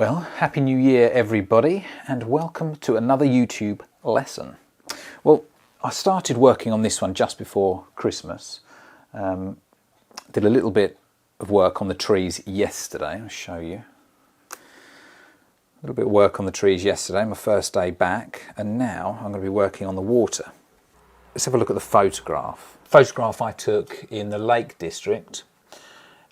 Well, Happy New Year everybody, and welcome to another YouTube lesson. Well, I started working on this one just before Christmas. Did a little bit of work on the trees yesterday. I'll show you. A little bit of work on the trees yesterday, my first day back, and now I'm going to be working on the water. Let's have a look at the photograph. Photograph I took in the Lake District.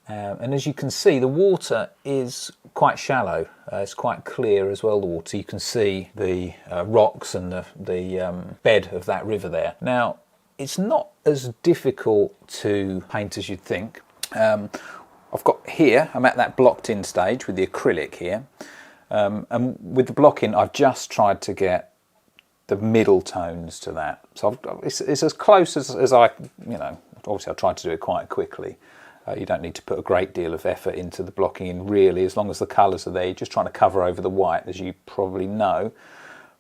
And as you can see, the water is quite shallow. It's quite clear as well, the water. You can see the rocks and the bed of that river there. Now, it's not as difficult to paint as you'd think. I've got here, I'm at that blocked in stage with the acrylic here. And with the blocking, I've just tried to get the middle tones to that. So it's as close as I, obviously I tried to do it quite quickly. You don't need to put a great deal of effort into the blocking in really, as long as the colours are there. You're just trying to cover over the white, as you probably know.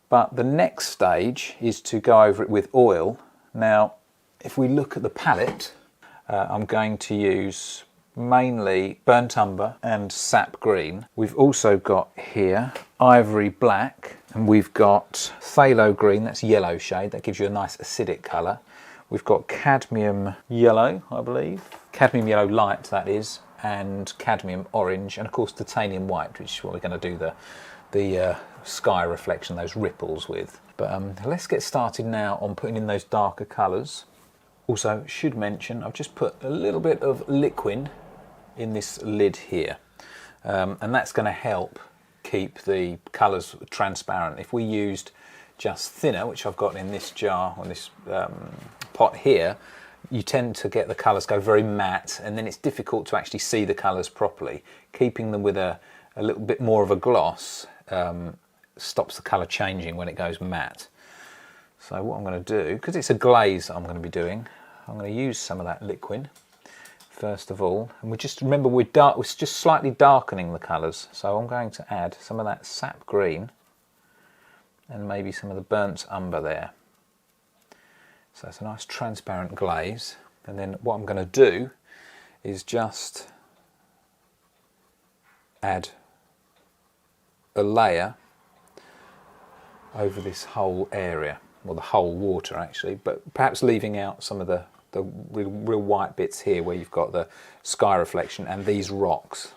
But the next stage is to go over it with oil. Now, if we look at the palette, I'm going to use mainly burnt umber and sap green. We've also got here ivory black, and we've got phthalo green, that's yellow shade, that gives you a nice acidic colour. We've got cadmium yellow, I believe. Cadmium yellow light, that is, and cadmium orange, and of course titanium white, which is what we're going to do the sky reflection, those ripples with. But let's get started now on putting in those darker colours. Also, should mention, I've just put a little bit of liquid in this lid here, and that's going to help keep the colours transparent. If we used just thinner, which I've got in this jar, on this pot here, you tend to get the colours go very matte, and then it's difficult to actually see the colours properly. Keeping them with a little bit more of a gloss stops the colour changing when it goes matte. So what I'm going to do, because it's a glaze I'm going to be doing, I'm going to use some of that liquid first of all, and we just remember we're just slightly darkening the colours. So I'm going to add some of that sap green and maybe some of the burnt umber there. So it's a nice transparent glaze. And then what I'm going to do is just add a layer over this whole area, well, the whole water actually, but perhaps leaving out some of the real white bits here where you've got the sky reflection and these rocks.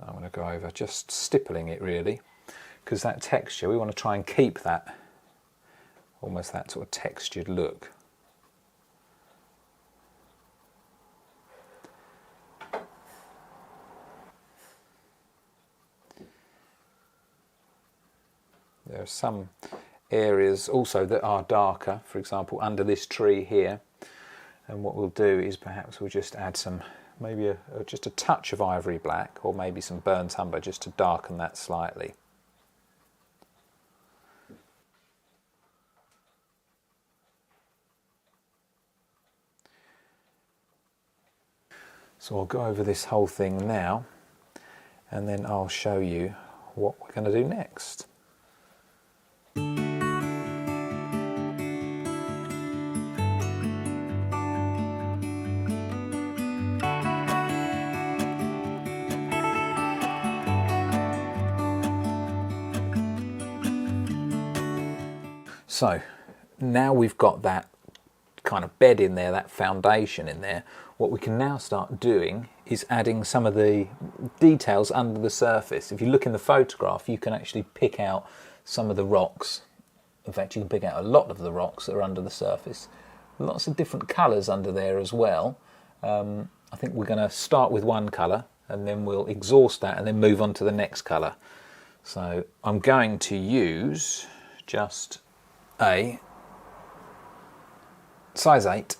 I'm going to go over just stippling it really, because that texture, we want to try and keep that, almost that sort of textured look. There are some areas also that are darker, for example under this tree here, and what we'll do is perhaps we'll just add some, maybe just a touch of ivory black, or maybe some burnt umber just to darken that slightly. So I'll go over this whole thing now, and then I'll show you what we're going to do next. So now we've got that kind of bed in there, that foundation in there, what we can now start doing is adding some of the details under the surface. If you look in the photograph, you can actually pick out some of the rocks. In fact, you can pick out a lot of the rocks that are under the surface. Lots of different colours under there as well. I think we're going to start with one colour and then we'll exhaust that and then move on to the next colour. So I'm going to use just a size 8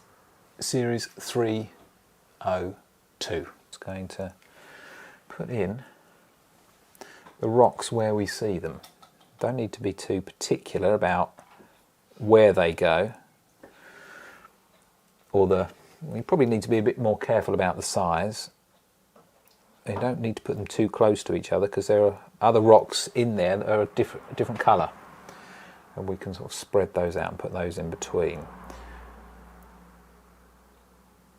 series 302. It's going to put in the rocks where we see them. Don't need to be too particular about where they go, or you probably need to be a bit more careful about the size. You don't need to put them too close to each other, because there are other rocks in there that are a different colour, and we can sort of spread those out and put those in between.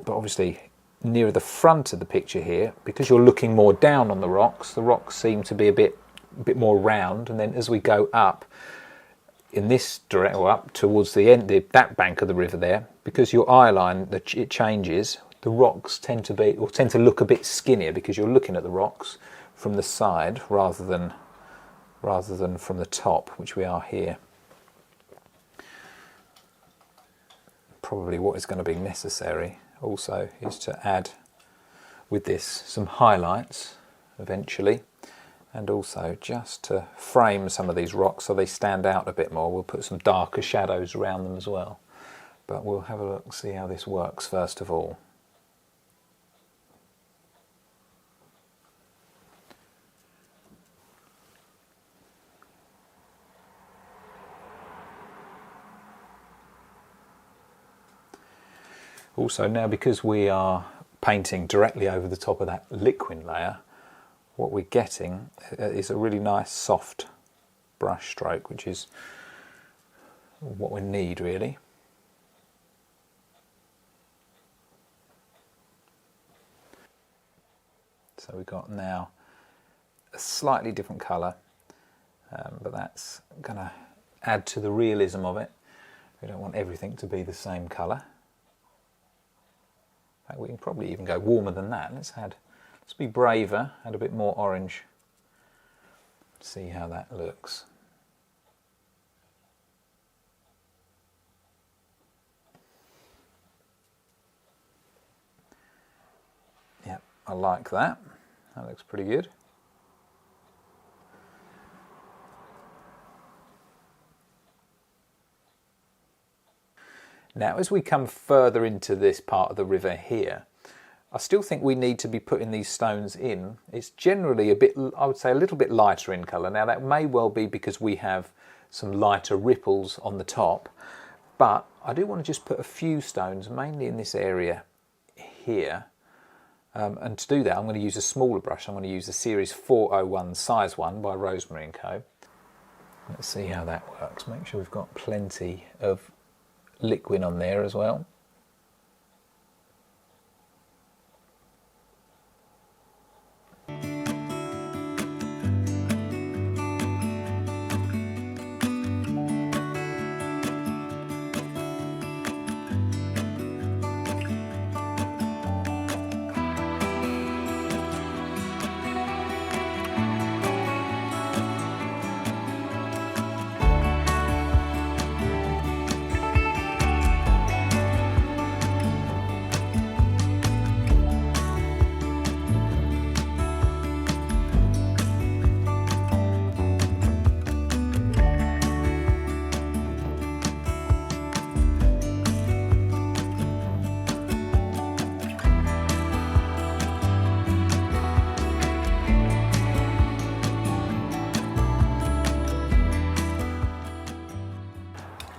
But obviously nearer the front of the picture here, because you're looking more down on the rocks seem to be a bit more round, and then as we go up in this direction, or up towards the end, that bank of the river there, because your eye line, it changes, the rocks tend to look a bit skinnier because you're looking at the rocks from the side rather than from the top, which we are here. Probably what is going to be necessary also is to add with this some highlights eventually, and also just to frame some of these rocks so they stand out a bit more. We'll put some darker shadows around them as well, but we'll have a look, see how this works first of all. Also now, because we are painting directly over the top of that liquid layer, what we're getting is a really nice soft brush stroke, which is what we need really. So we've got now a slightly different colour, but that's going to add to the realism of it. We don't want everything to be the same colour. We can probably even go warmer than that. Let's be braver, add a bit more orange. See how that looks. Yep, I like that. That looks pretty good. Now, as we come further into this part of the river here, I still think we need to be putting these stones in. It's generally a bit, I would say, a little bit lighter in colour. Now, that may well be because we have some lighter ripples on the top, but I do want to just put a few stones, mainly in this area here. And to do that, I'm going to use a smaller brush. I'm going to use the Series 401 Size 1 by Rosemary & Co. Let's see how that works. Make sure we've got plenty of liquid on there as well.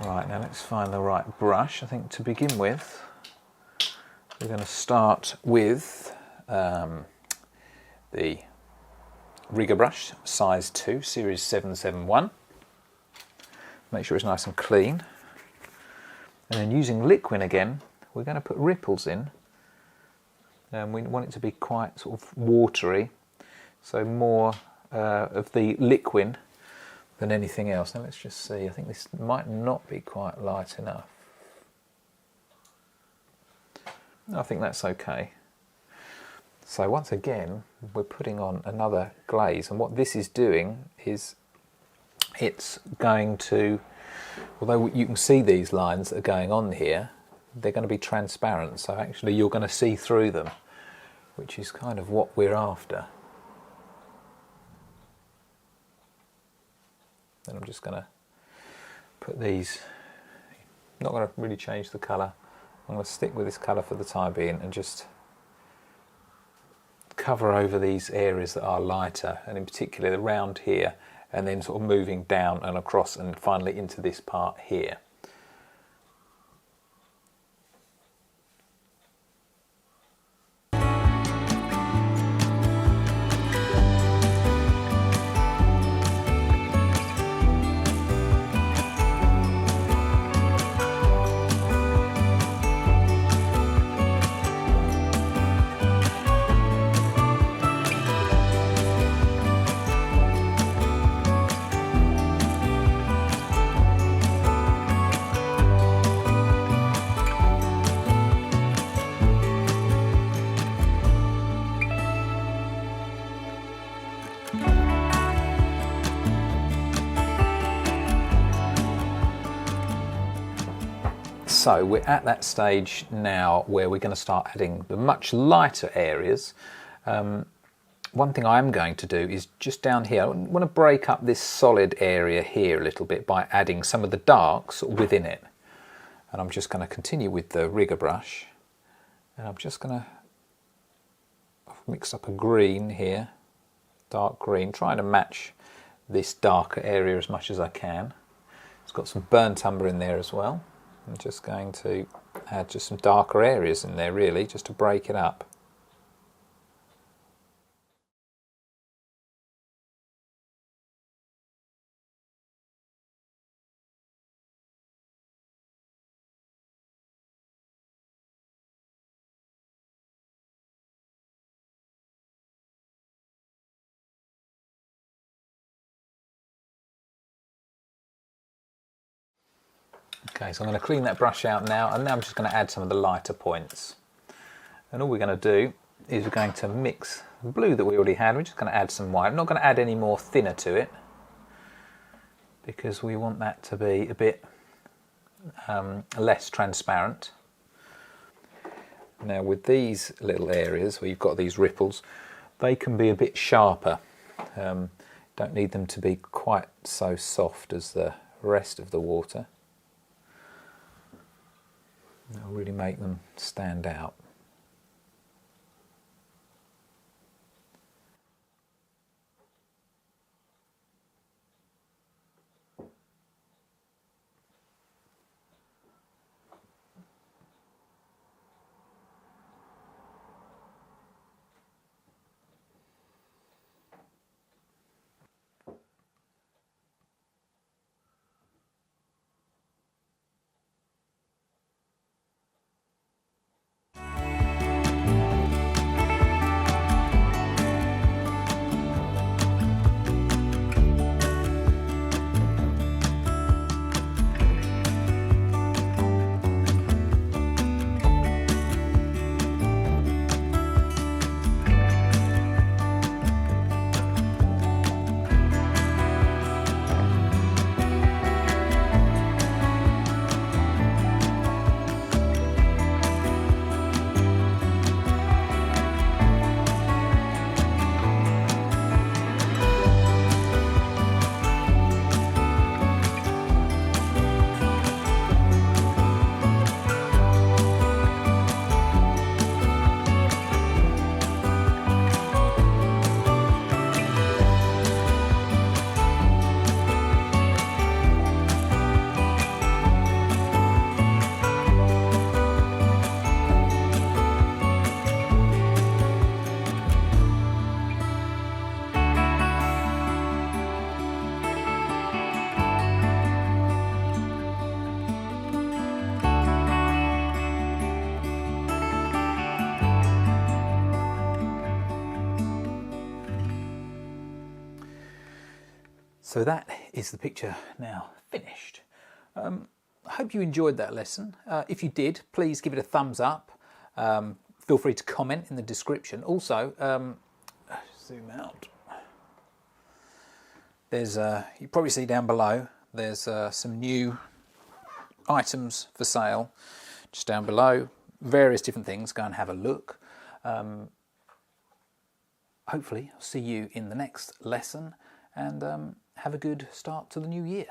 Right, now let's find the right brush. I think to begin with, we're going to start with the rigger brush, size 2, series 771. Make sure it's nice and clean. And then using liquid again, we're going to put ripples in. And we want it to be quite sort of watery, so more of the liquid than anything else. Now let's just see, I think this might not be quite light enough. I think that's okay. So once again, we're putting on another glaze, and what this is doing is it's going to, although you can see these lines that are going on here, they're going to be transparent, so actually you're going to see through them, which is kind of what we're after. And I'm just going to put these, not going to really change the colour, I'm going to stick with this colour for the time being and just cover over these areas that are lighter, and in particular around here, and then sort of moving down and across and finally into this part here. So we're at that stage now where we're going to start adding the much lighter areas. One thing I'm going to do is just down here, I want to break up this solid area here a little bit by adding some of the darks within it. And I'm just going to continue with the rigger brush. And I'm just going to mix up a green here, dark green, trying to match this darker area as much as I can. It's got some burnt umber in there as well. I'm just going to add just some darker areas in there really, just to break it up. Okay, so I'm going to clean that brush out now, and now I'm just going to add some of the lighter points. And all we're going to do is we're going to mix the blue that we already had. We're just going to add some white. I'm not going to add any more thinner to it because we want that to be a bit less transparent. Now with these little areas where you've got these ripples, they can be a bit sharper. Don't need them to be quite so soft as the rest of the water. That'll really make them stand out. So that is the picture now finished. I hope you enjoyed that lesson. If you did, please give it a thumbs up. Feel free to comment in the description. Also, zoom out. There's, you probably see down below, there's some new items for sale just down below. Various different things. Go and have a look. Hopefully, I'll see you in the next lesson, and have a good start to the new year.